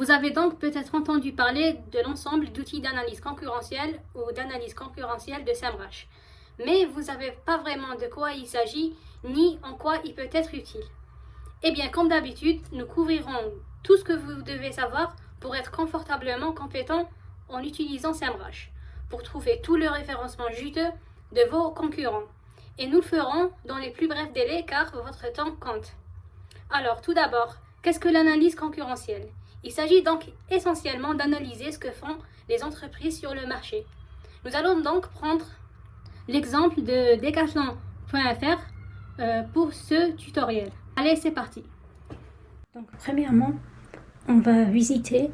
Vous avez donc peut-être entendu parler de l'ensemble d'outils d'analyse concurrentielle ou d'analyse concurrentielle de SEMrush, mais vous n'avez pas vraiment de quoi il s'agit ni en quoi il peut être utile. Eh bien, comme d'habitude, nous couvrirons tout ce que vous devez savoir pour être confortablement compétent en utilisant SEMrush, pour trouver tout le référencement juteux de vos concurrents. Et nous le ferons dans les plus brefs délais car votre temps compte. Alors, tout d'abord, qu'est-ce que l'analyse concurrentielle? Il s'agit donc essentiellement d'analyser ce que font les entreprises sur le marché. Nous allons donc prendre l'exemple de Decathlon.fr pour ce tutoriel. Allez, c'est parti. Donc, premièrement, on va visiter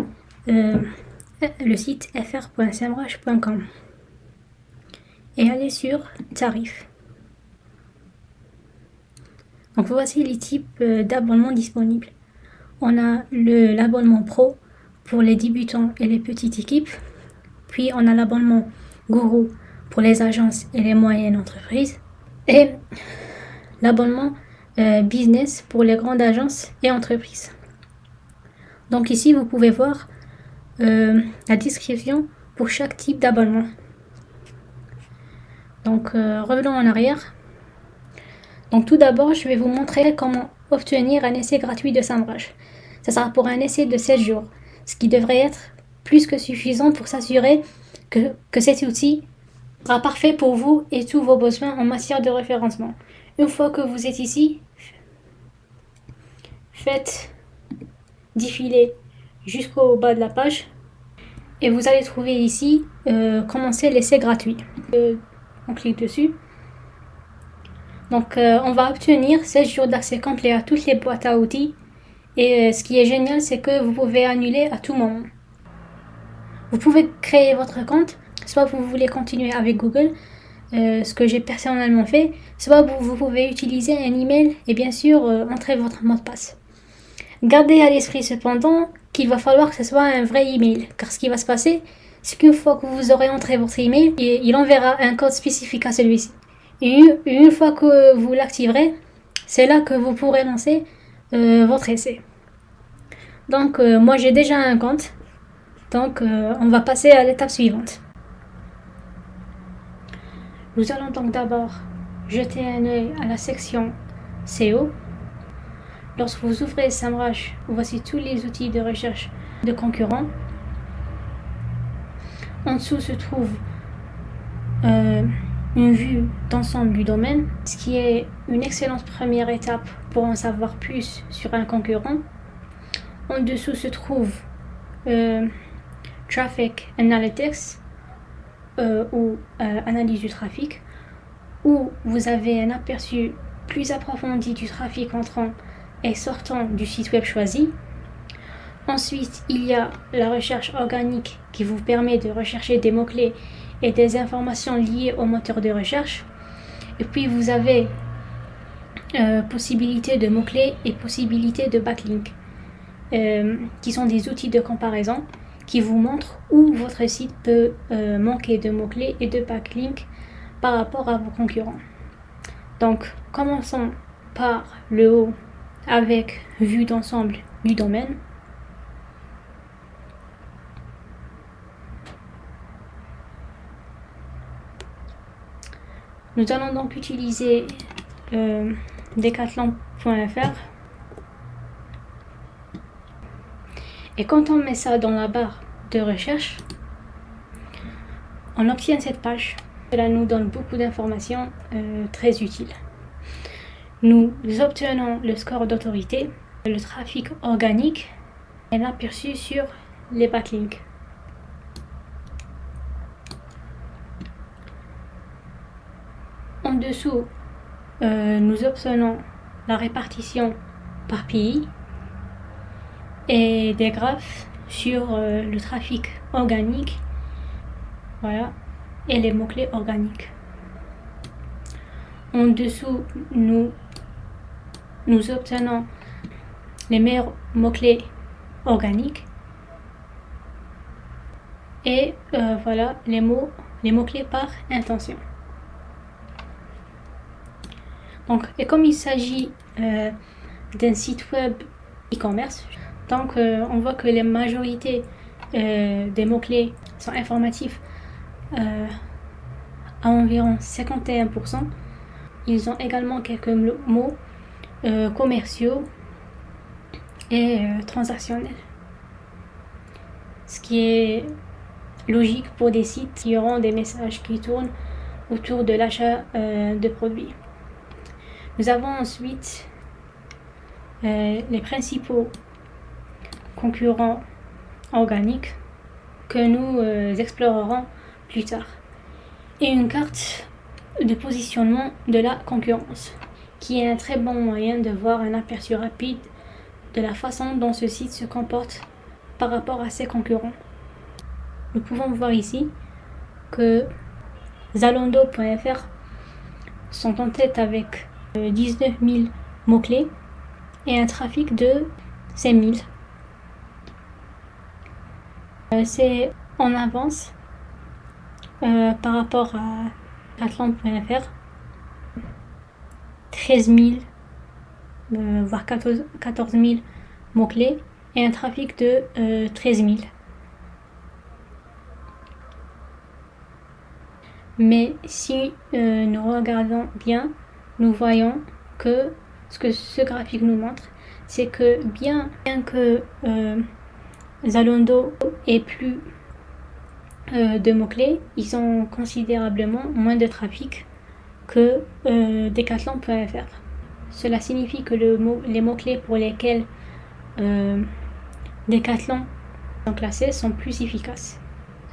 le site fr.semrush.com et aller sur tarifs. Donc voici les types d'abonnements disponibles. On a l'abonnement pro pour les débutants et les petites équipes. Puis on a l'abonnement gourou pour les agences et les moyennes entreprises. Et l'abonnement business pour les grandes agences et entreprises. Donc ici vous pouvez voir la description pour chaque type d'abonnement. Donc revenons en arrière. Donc tout d'abord, je vais vous montrer comment obtenir un essai gratuit de SEMrush. Ça sera pour un essai de 7 jours, ce qui devrait être plus que suffisant pour s'assurer que cet outil sera parfait pour vous et tous vos besoins en matière de référencement. Une fois que vous êtes ici, faites défiler jusqu'au bas de la page et vous allez trouver ici commencer l'essai gratuit. On clique dessus. Donc on va obtenir 16 jours d'accès complet à toutes les boîtes à outils et ce qui est génial c'est que vous pouvez annuler à tout moment. Vous pouvez créer votre compte, soit vous voulez continuer avec Google, ce que j'ai personnellement fait, soit vous pouvez utiliser un email et bien sûr entrer votre mot de passe. Gardez à l'esprit cependant qu'il va falloir que ce soit un vrai email, car ce qui va se passer c'est qu'une fois que vous aurez entré votre email, il enverra un code spécifique à celui-ci. Et une fois que vous l'activerez, c'est là que vous pourrez lancer votre essai. Donc moi j'ai déjà un compte, donc on va passer à l'étape suivante. Nous allons donc d'abord jeter un œil à la section SEO. Lorsque vous ouvrez SEMrush, voici tous les outils de recherche de concurrents. En dessous se trouve une vue d'ensemble du domaine, ce qui est une excellente première étape pour en savoir plus sur un concurrent. En dessous se trouve Traffic Analytics ou analyse du trafic, où vous avez un aperçu plus approfondi du trafic entrant et sortant du site web choisi. Ensuite, il y a la recherche organique qui vous permet de rechercher des mots-clés et des informations liées au moteur de recherche. Et puis vous avez possibilité de mots-clés et possibilité de backlink, qui sont des outils de comparaison qui vous montrent où votre site peut manquer de mots-clés et de backlink par rapport à vos concurrents. Donc commençons par le haut avec vue d'ensemble du domaine. Nous allons donc utiliser Decathlon.fr et quand on met ça dans la barre de recherche, on obtient cette page. Cela nous donne beaucoup d'informations très utiles. Nous obtenons le score d'autorité, le trafic organique et l'aperçu sur les backlinks. En dessous, nous obtenons la répartition par pays et des graphes sur le trafic organique, voilà, et les mots-clés organiques. En dessous, nous obtenons les meilleurs mots-clés organiques et voilà les mots-clés par intention. Donc, et comme il s'agit d'un site web e-commerce, Donc on voit que la majorité des mots-clés sont informatifs à environ 51%. Ils ont également quelques mots commerciaux et transactionnels. Ce qui est logique pour des sites qui auront des messages qui tournent autour de l'achat de produits. Nous avons ensuite les principaux concurrents organiques que nous explorerons plus tard. Et une carte de positionnement de la concurrence, qui est un très bon moyen de voir un aperçu rapide de la façon dont ce site se comporte par rapport à ses concurrents. Nous pouvons voir ici que Zalando.fr sont en tête avec 19 000 mots-clés et un trafic de 5 000. C'est en avance par rapport à Decathlon.fr, 13 000 voire 14 000 mots-clés et un trafic de 13 000. Mais si nous regardons bien, nous voyons que ce que ce graphique nous montre, c'est que bien que Zalando ait plus de mots-clés, ils ont considérablement moins de trafic que Decathlon.fr. Cela signifie que les mots-clés pour lesquels Decathlon sont classés sont plus efficaces.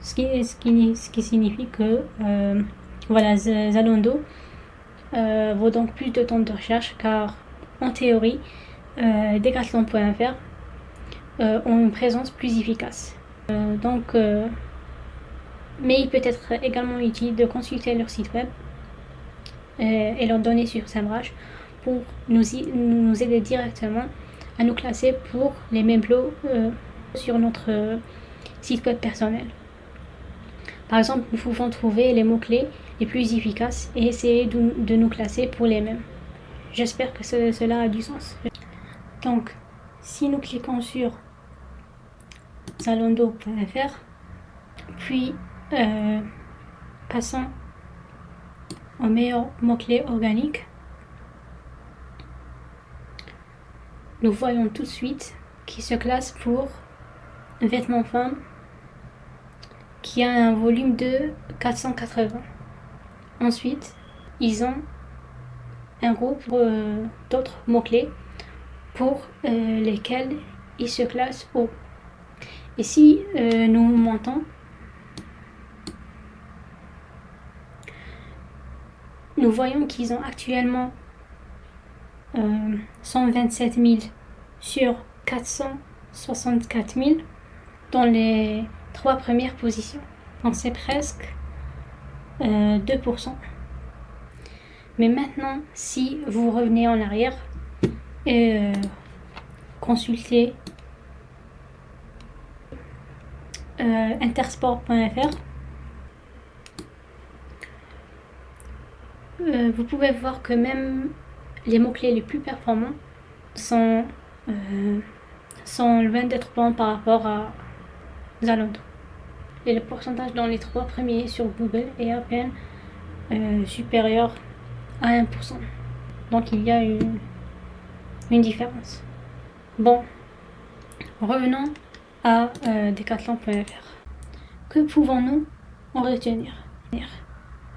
Ce qui signifie que Zalando vaut donc plus de temps de recherche, car en théorie Decathlon.fr ont une présence plus efficace. Mais il peut être également utile de consulter leur site web et leurs données sur SEMrush pour nous aider directement à nous classer pour les mêmes plots sur notre site web personnel. Par exemple, nous pouvons trouver les mots-clés les plus efficaces et essayer de nous classer pour les mêmes. J'espère que cela a du sens. Donc, si nous cliquons sur Zalando.fr, puis passons au meilleur mot-clé organique, nous voyons tout de suite qu'il se classe pour vêtements femmes, qui a un volume de 480. Ensuite, ils ont un groupe d'autres mots-clés pour lesquels ils se classent haut. Et si nous montons, nous voyons qu'ils ont actuellement 127 000 sur 464 000 dans les 3 premières positions. Donc c'est presque 2%. Mais maintenant, si vous revenez en arrière et consultez intersport.fr, vous pouvez voir que même les mots-clés les plus performants sont loin d'être bons par rapport à Zalando. Et le pourcentage dans les 3 premiers sur Google est à peine supérieur à 1%. Donc il y a une différence. Bon, revenons à Decathlon.fr. Que pouvons-nous en retenir?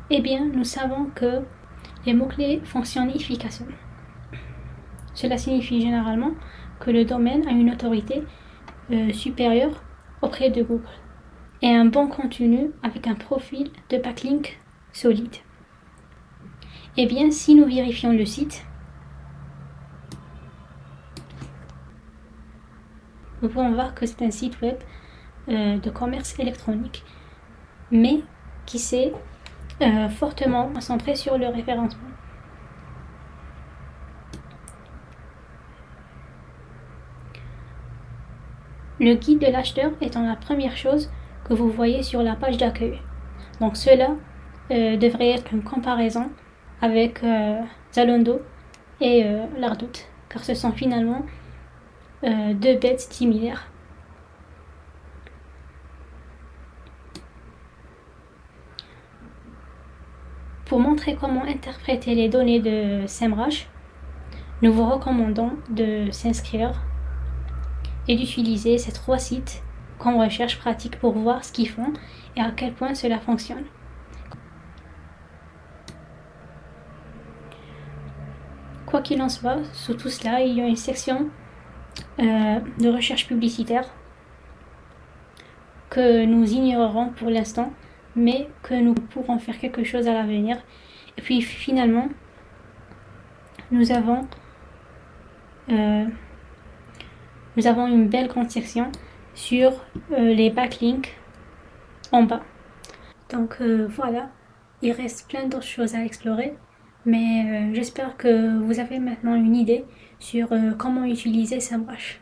Eh bien, nous savons que les mots-clés fonctionnent efficacement. Cela signifie généralement que le domaine a une autorité supérieure auprès de Google et un bon contenu avec un profil de backlink solide. Eh bien, si nous vérifions le site, nous pouvons voir que c'est un site web de commerce électronique, mais qui s'est fortement concentré sur le référencement. Le guide de l'acheteur étant la première chose que vous voyez sur la page d'accueil. Donc cela devrait être une comparaison avec Zalando et Lardout, car ce sont finalement deux bêtes similaires. Pour montrer comment interpréter les données de SEMrush, nous vous recommandons de s'inscrire et d'utiliser ces 3 sites comme recherche pratique pour voir ce qu'ils font et à quel point cela fonctionne. Quoi qu'il en soit, sous tout cela, il y a une section de recherche publicitaire que nous ignorerons pour l'instant, mais que nous pourrons faire quelque chose à l'avenir. Et puis finalement, nous avons une belle grande section sur les backlinks en bas. Donc voilà, il reste plein d'autres choses à explorer, mais j'espère que vous avez maintenant une idée sur comment utiliser SEMrush.